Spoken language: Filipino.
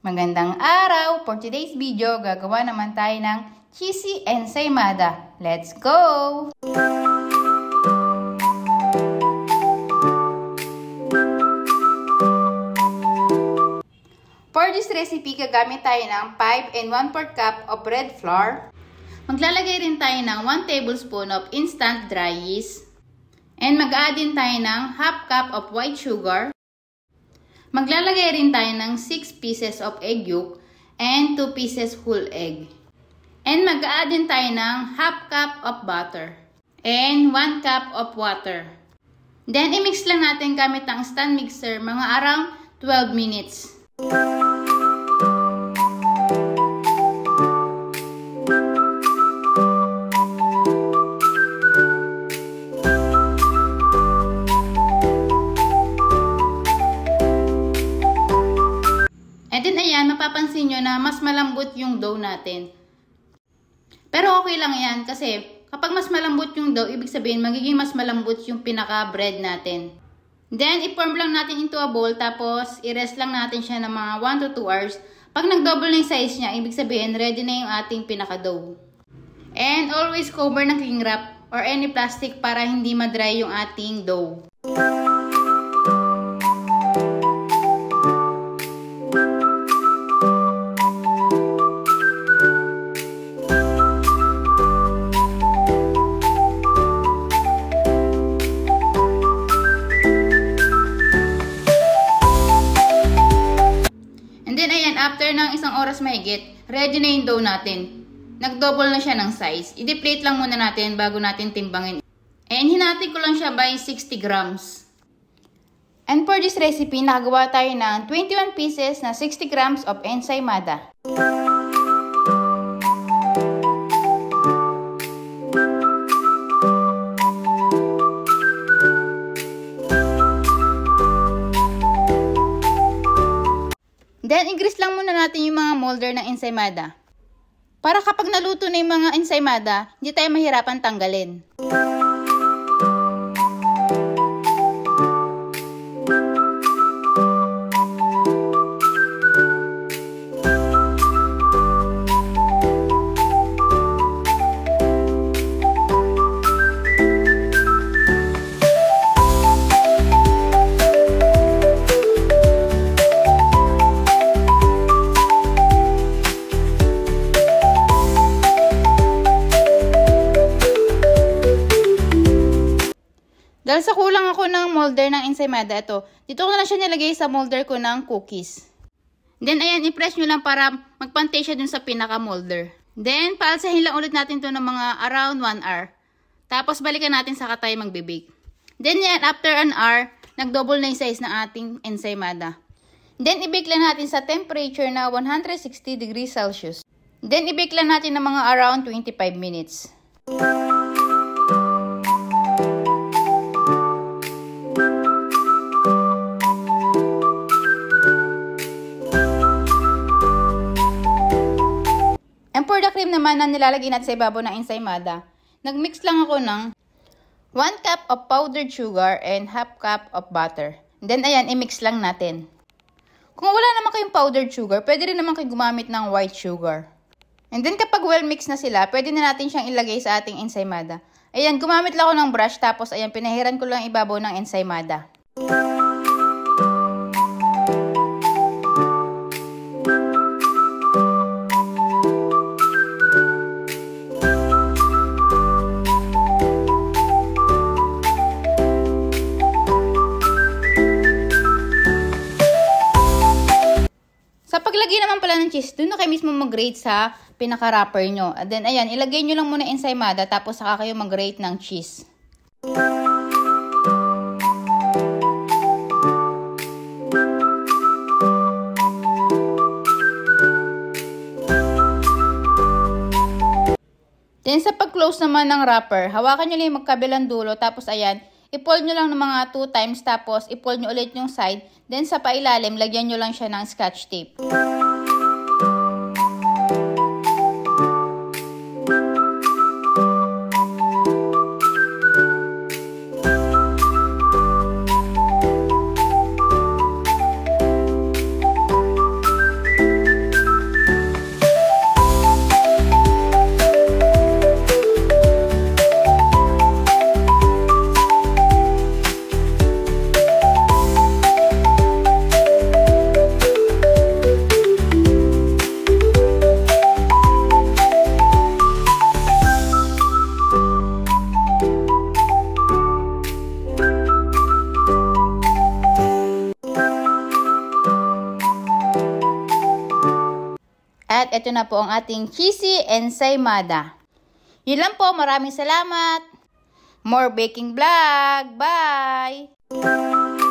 Magandang araw! For today's video, gagawa naman tayo ng cheesy ensaymada. Let's go! For this recipe, gagamit tayo ng 5 and 1/4 cup of red flour. Maglalagay rin tayo ng 1 tablespoon of instant dry yeast. And mag-add din tayo ng half cup of white sugar. Maglalagay rin tayo ng 6 pieces of egg yolk and 2 pieces whole egg. And mag-add din tayo ng half cup of butter and 1 cup of water. Then, i-mix lang natin gamit ang stand mixer mga around 12 minutes. And then ayan, mapapansin nyo na mas malambot yung dough natin. Pero okay lang yan kasi kapag mas malambot yung dough, ibig sabihin magiging mas malambot yung pinaka-bread natin. Then, i-form lang natin into a bowl tapos i-rest lang natin siya ng mga 1 to 2 hours. Pag nag-double na yung size niya, ibig sabihin ready na yung ating pinaka-dough. And always cover ng cling wrap or any plastic para hindi ma-dry yung ating dough. After ng isang oras mahigit, ready na yung dough natin. Nag-double na siya ng size. I-deflate lang muna natin bago natin timbangin. And hinati ko lang siya by 60 grams. And for this recipe, nakagawa tayo ng 21 pieces na 60 grams of ensaymada. Then, i-grease lang muna natin yung mga molder ng ensaymada. Para kapag naluto na yung mga ensaymada, hindi tayo mahirapan tanggalin. Dahil sa kulang ako ng molder ng ensaymada, dito ko na siya nilagay sa molder ko ng cookies. Then, ayan, i-press nyo lang para magpantay siya dun sa pinaka-molder. Then, paalsahin lang ulit natin to ng mga around 1 hour. Tapos, balikan natin saka tayo magbe-bake. Then, yan, after an hour, nag-double na yung size ng ating ensaymada. Then, i-bake lang natin sa temperature na 160 degrees Celsius. Then, i-bake lang natin ng mga around 25 minutes. And for the cream naman na nilalagay natin sa ibabaw ng ensaymada, nagmix lang ako ng 1 cup of powdered sugar and half cup of butter. Then, ayan, i-mix lang natin. Kung wala naman kayong powdered sugar, pwede rin naman kayo gumamit ng white sugar. And then, kapag well mixed na sila, pwede na natin siyang ilagay sa ating ensaymada. Ayan, gumamit lang ako ng brush, tapos ayan, pinahiran ko lang ibabaw ng ensaymada. Sa paglagay naman pala ng cheese, doon na kayo mismo mag-grate sa pinaka-wrapper nyo. And then, ayan, ilagay nyo lang muna ensaymada, tapos saka kayo mag-grate ng cheese. Then, sa pag-close naman ng wrapper, hawakan nyo lang yung magkabilang dulo, tapos ayan, i-fold nyo lang ng mga 2 times, tapos i-fold nyo ulit yung side. Then, sa pailalim, lagyan nyo lang siya ng scotch tape. At ito na po ang ating cheesy ensaymada. Yun lang po. Maraming salamat. More baking vlog. Bye!